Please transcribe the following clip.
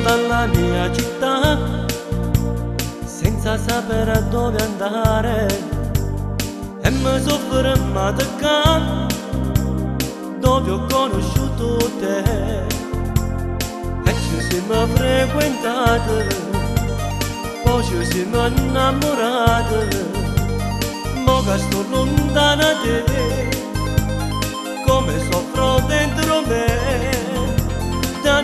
dalla mia città senza sapere dove andare e mi soffermo a toccare dove ho conosciuto te e ci siamo frequentati, poi ci siamo innamorati, mo che sto lontana da te come soffro dentro me da